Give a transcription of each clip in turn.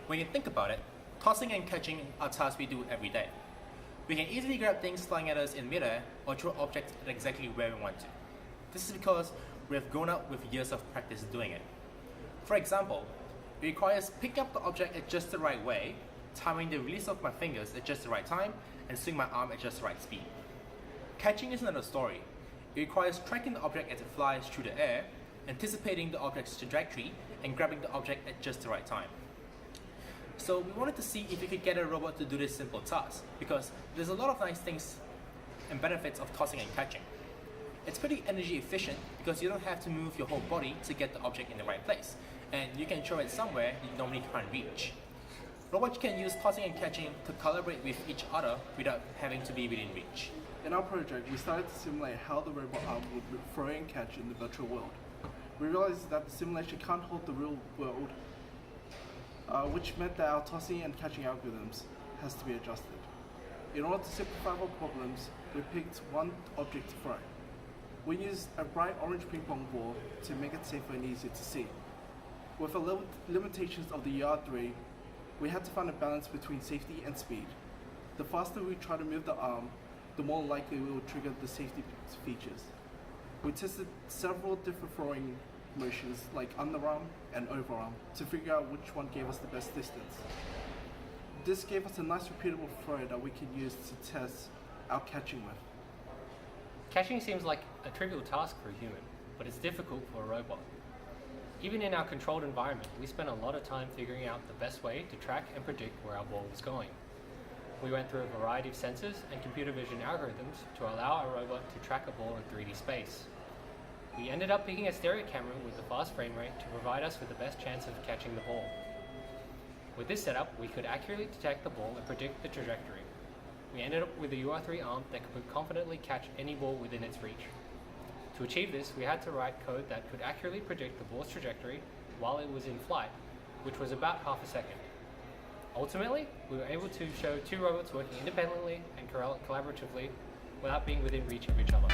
When you think about it, tossing and catching are tasks we do every day. We can easily grab things flying at us in midair or throw objects at exactly where we want to. This is because we have grown up with years of practice doing it. For example, it requires picking up the object at just the right way, timing the release of my fingers at just the right time, and swing my arm at just the right speed. Catching is another story. It requires tracking the object as it flies through the air, anticipating the object's trajectory, and grabbing the object at just the right time. So we wanted to see if we could get a robot to do this simple task, because there's a lot of nice things and benefits of tossing and catching. It's pretty energy efficient because you don't have to move your whole body to get the object in the right place, and you can throw it somewhere you normally can't reach. Robots can use tossing and catching to collaborate with each other without having to be within reach. In our project, we started to simulate how the robot arm would throw and catch in the virtual world. We realized that the simulation can't hold the real world, which meant that our tossing and catching algorithms has to be adjusted. In order to simplify our problems, we picked one object to throw. We used a bright orange ping pong ball to make it safer and easier to see. With the limitations of the UR3, we had to find a balance between safety and speed. The faster we try to move the arm, the more likely we will trigger the safety features. We tested several different throwing motions like underarm and overarm to figure out which one gave us the best distance. This gave us a nice repeatable throw that we can use to test our catching with. Catching seems like a trivial task for a human, but it's difficult for a robot. Even in our controlled environment, we spent a lot of time figuring out the best way to track and predict where our ball was going. We went through a variety of sensors and computer vision algorithms to allow our robot to track a ball in 3D space. We ended up picking a stereo camera with a fast frame rate to provide us with the best chance of catching the ball. With this setup, we could accurately detect the ball and predict the trajectory. We ended up with a UR3 arm that could confidently catch any ball within its reach. To achieve this, we had to write code that could accurately predict the ball's trajectory while it was in flight, which was about half a second. Ultimately, we were able to show two robots working independently and collaboratively without being within reach of each other.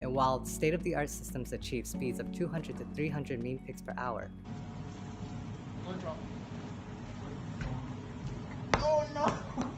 And while state-of-the-art systems achieve speeds of 200 to 300 mean pics per hour, Oh no!